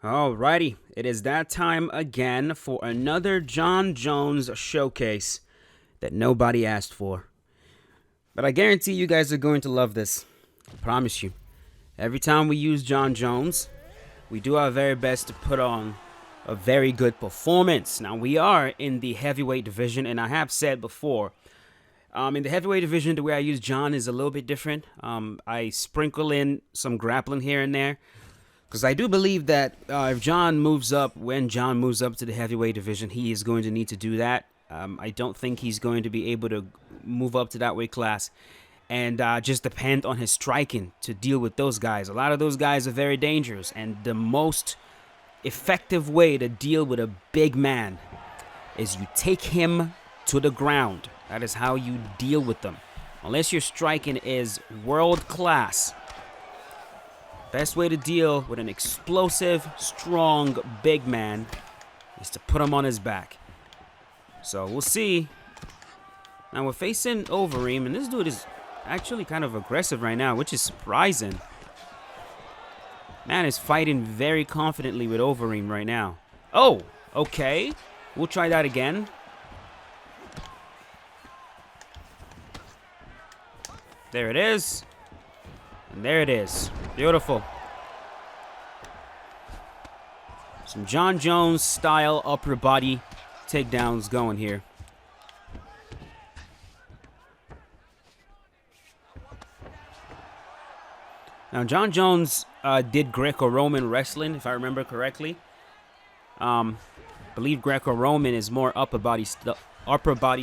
Alrighty, it is that time again for another John Jones showcase that nobody asked for. But I guarantee you guys are going to love this. I promise you. Every time we use John Jones, we do our very best to put on a very good performance. Now, we are in the heavyweight division, and I have said before, in the heavyweight division, the way I use John is a little bit different. I sprinkle in some grappling here and there. Because I do believe that if John moves up, when John moves up to the heavyweight division, he is going to need to do that. I don't think he's going to be able to move up to that weight class and just depend on his striking to deal with those guys. A lot of those guys are very dangerous, and the most effective way to deal with a big man is you take him to the ground. That is how you deal with them. Unless your striking is world class. Best way to deal with an explosive, strong, big man is to put him on his back. So we'll see. Now we're facing Overeem, and this dude is actually kind of aggressive right now, which is surprising. Man is fighting very confidently with Overeem right now. Oh, okay. We'll try that again. There it is. And there it is. Beautiful. Some John Jones style upper body takedowns going here. Now, John Jones did Greco-Roman wrestling, if I remember correctly. Believe Greco-Roman is more upper body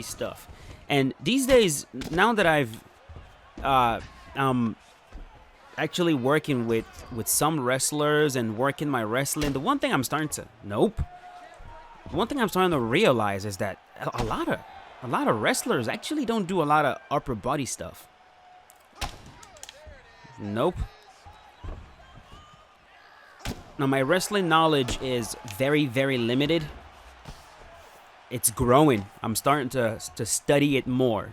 stuff. And these days, now that I've actually working with some wrestlers and working my wrestling, the one thing I'm starting to realize is that a lot of wrestlers actually don't do a lot of upper body stuff. Nope. Now, my wrestling knowledge is very, very limited. It's growing. I'm starting to study it more.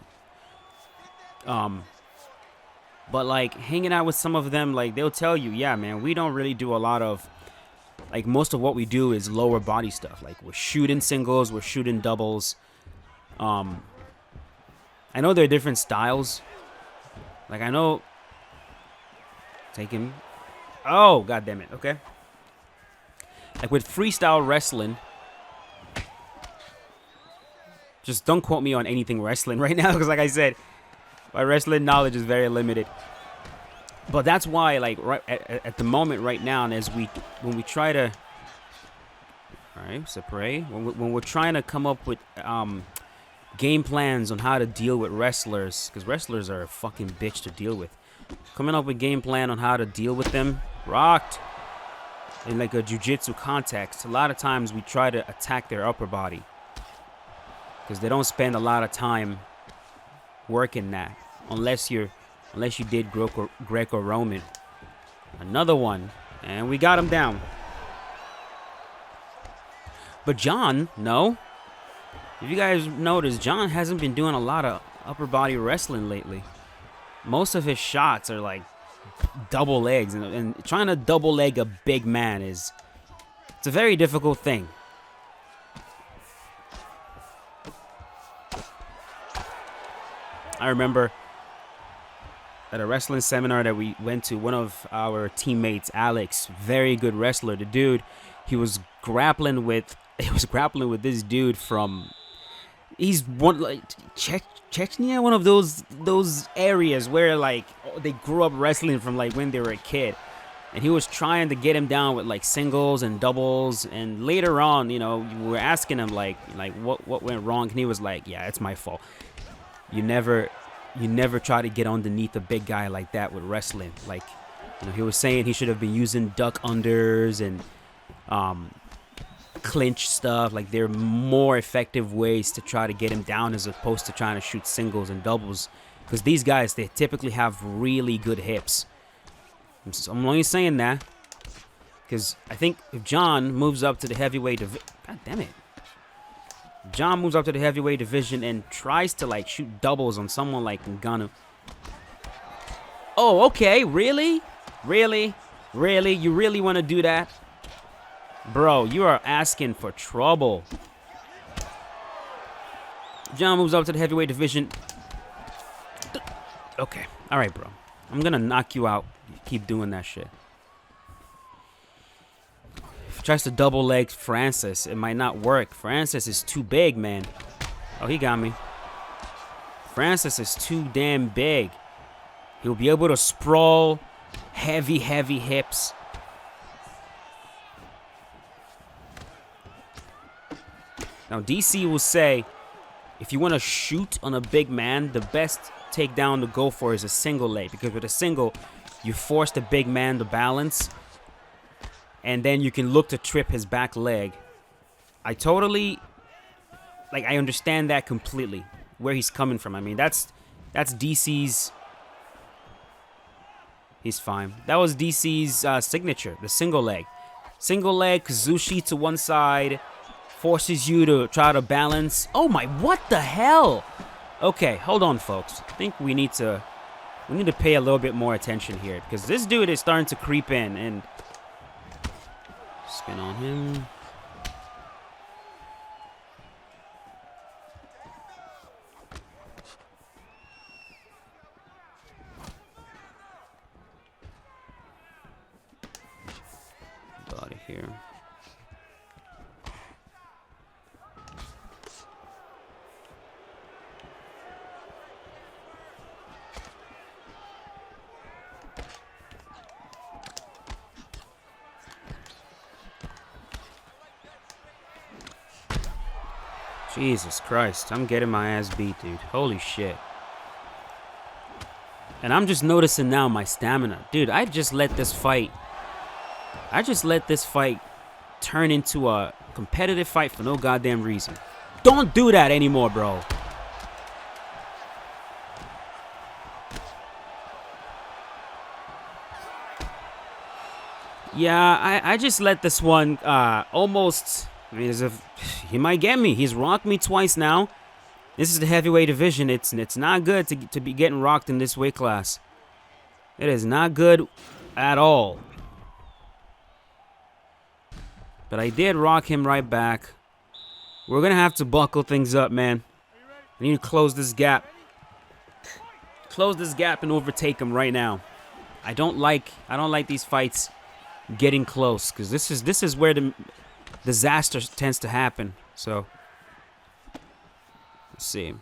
But, like, hanging out with some of them, like, they'll tell you, yeah, man, we don't really do a lot of, like, most of what we do is lower body stuff. Like, we're shooting singles, we're shooting doubles. I know there are different styles. Like, I know... Take him. Oh, God damn it. Okay. Like, with freestyle wrestling... Just don't quote me on anything wrestling right now, because, like I said... My wrestling knowledge is very limited. But that's why, like, right at the moment right now, and when we try to... Alright, separate. When we're trying to come up with game plans on how to deal with wrestlers, because wrestlers are a fucking bitch to deal with. Coming up with game plan on how to deal with them, rocked. In like a jiu-jitsu context, a lot of times we try to attack their upper body. Because they don't spend a lot of time working that. Unless you did Greco-Roman. Another one. And we got him down. But John, no. If you guys notice, John hasn't been doing a lot of upper body wrestling lately. Most of his shots are like double legs. And trying to double leg a big man it's a very difficult thing. I remember at a wrestling seminar that we went to, one of our teammates, Alex, very good wrestler. The dude, he was grappling with this dude from, he's one like Chechnya, one of those areas where like they grew up wrestling from like when they were a kid. And he was trying to get him down with like singles and doubles. And later on, you know, we were asking him like what went wrong, and he was like, yeah, it's my fault. You never try to get underneath a big guy like that with wrestling. Like, you know, he was saying he should have been using duck unders and clinch stuff. Like, there are more effective ways to try to get him down as opposed to trying to shoot singles and doubles. Because these guys, they typically have really good hips. I'm only saying that because I think if John moves up to the heavyweight division... God damn it. John moves up to the heavyweight division and tries to, like, shoot doubles on someone like Ngannou. Oh, okay. Really? Really? Really? You really want to do that? Bro, you are asking for trouble. John moves up to the heavyweight division. Okay. All right, bro. I'm going to knock you out. You keep doing that shit. If he tries to double leg Francis, it might not work. Francis is too big, man. Oh, he got me. Francis is too damn big. He'll be able to sprawl heavy, heavy hips. Now, DC will say, if you want to shoot on a big man, the best takedown to go for is a single leg. Because with a single, you force the big man to balance. And then you can look to trip his back leg. I understand that completely. Where he's coming from. I mean, that's DC's... He's fine. That was DC's signature, the single leg. Single leg, Kazushi to one side, forces you to try to balance. Oh my, what the hell? Okay, hold on, folks. I think we need to pay a little bit more attention here because this dude is starting to creep in and spin on him. Body here. Jesus Christ, I'm getting my ass beat, dude. Holy shit. And I'm just noticing now my stamina. Dude, I just let this fight turn into a competitive fight for no goddamn reason. Don't do that anymore, bro. Yeah, I just let this one almost... I mean, as if he might get me. He's rocked me twice now. This is the heavyweight division. It's not good to be getting rocked in this weight class. It is not good at all. But I did rock him right back. We're going to have to buckle things up, man. I need to close this gap. Close this gap and overtake him right now. I don't like these fights getting close because this is where the disaster tends to happen. So let's see.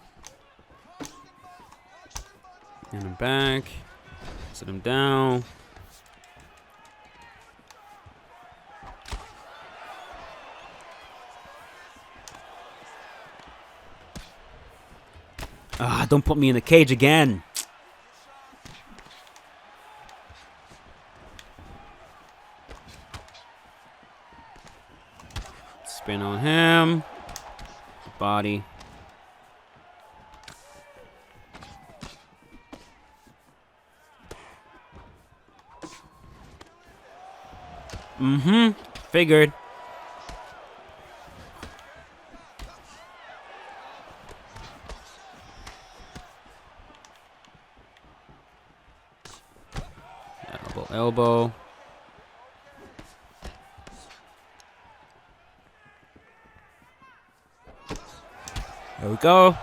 And him back. Sit him down. Ah, don't put me in the cage again. Spin on him. Body. Figured. Elbow. There we go.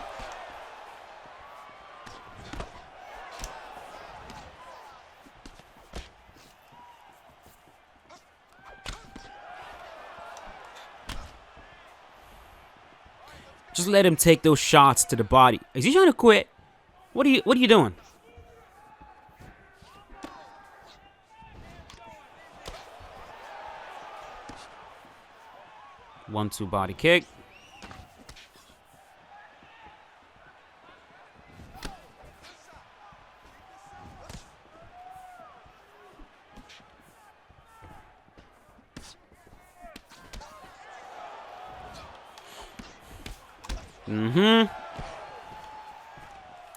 Just let him take those shots to the body. Is he trying to quit? What are you doing? One-two body kick.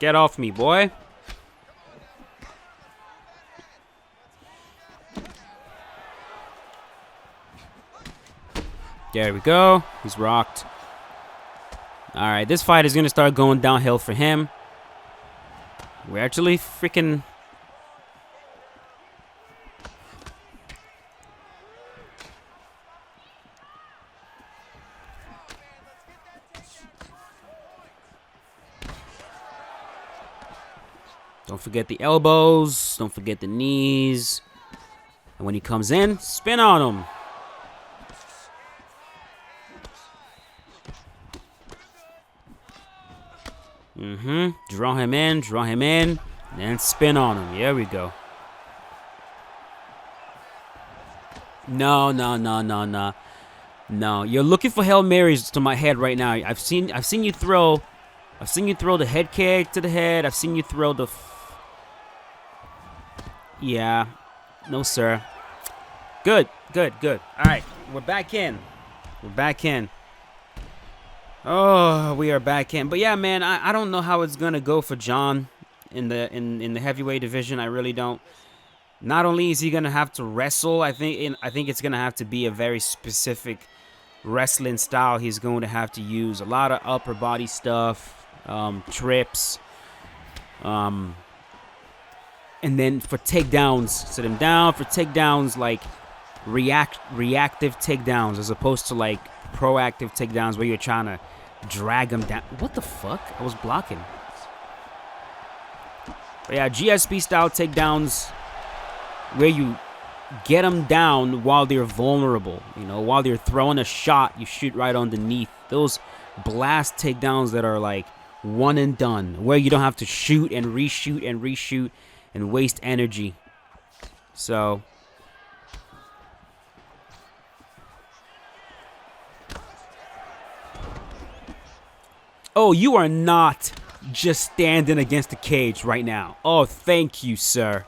Get off me, boy. There we go. He's rocked. All right, this fight is going to start going downhill for him. We're actually freaking... Don't forget the elbows. Don't forget the knees. And when he comes in, spin on him. Draw him in, and spin on him. Here we go. No. No, you're looking for Hail Marys to my head right now. I've seen you throw the head kick to the head. I've seen you throw the yeah. No, sir. Good. All right, we're back in. Oh, we are back in. But yeah, man, I don't know how it's gonna go for John in the heavyweight division. I really don't. Not only is he gonna have to wrestle, I think it's gonna have to be a very specific wrestling style. He's going to have to use a lot of upper body stuff, trips, and then for takedowns, sit him down for takedowns, like reactive takedowns, as opposed to like proactive takedowns where you're trying to drag him down. What the fuck? I was blocking. But yeah, GSP style takedowns where you get them down while they're vulnerable. You know, while they're throwing a shot, you shoot right underneath. Those blast takedowns that are like one and done, where you don't have to shoot and reshoot and waste energy. So oh, you are not just standing against the cage right now. Oh, thank you, sir.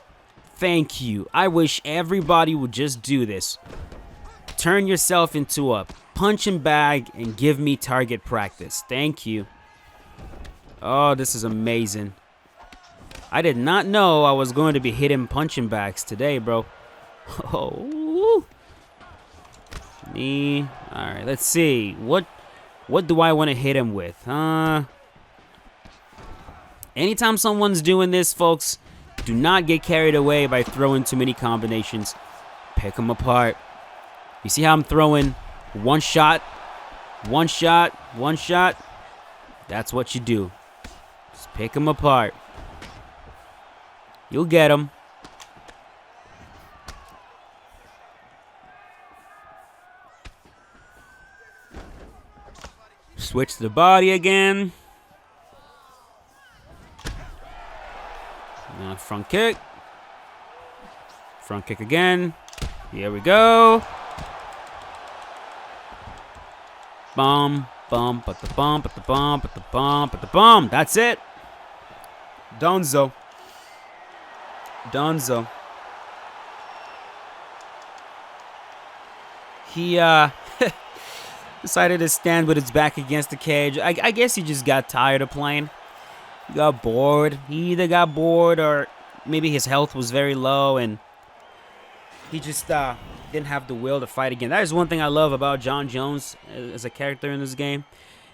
Thank you. I wish everybody would just do this. Turn yourself into a punching bag and give me target practice. Thank you. Oh, this is amazing. I did not know I was going to be hitting punching bags today, bro. Oh. Knee. All right, let's see. What do I want to hit him with? Anytime someone's doing this, folks, do not get carried away by throwing too many combinations. Pick them apart. You see how I'm throwing one shot? That's what you do. Just pick them apart. You'll get them. Switch to the body again. Front kick. Front kick again. Here we go. Bum, bum, but the bum, but the bum, but the bum, but the bum. That's it. Donzo. He decided to stand with his back against the cage. I guess he just got tired of playing. He got bored. He either got bored or maybe his health was very low and he just didn't have the will to fight again. That is one thing I love about Jon Jones as a character in this game.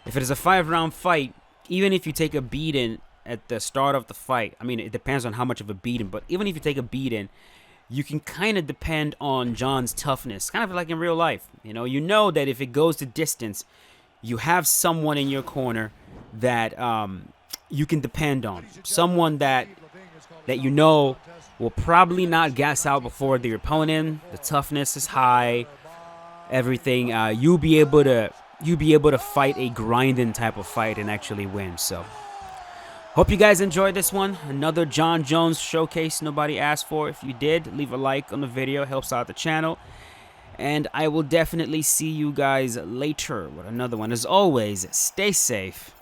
If it is a 5-round fight, even if you take a beating at the start of the fight, I mean, it depends on how much of a beating, but even if you take a beating, you can kind of depend on Jon's toughness, kind of like in real life. You know that if it goes to distance, you have someone in your corner that you can depend on. Someone that you know will probably not gas out before the opponent. The toughness is high. Everything. You'll be able to fight a grinding type of fight and actually win. So, hope you guys enjoyed this one. Another Jon Jones showcase nobody asked for. If you did, leave a like on the video. Helps out the channel. And I will definitely see you guys later with another one. As always, stay safe.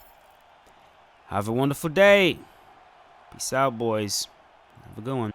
Have a wonderful day. Peace out, boys. Have a good one.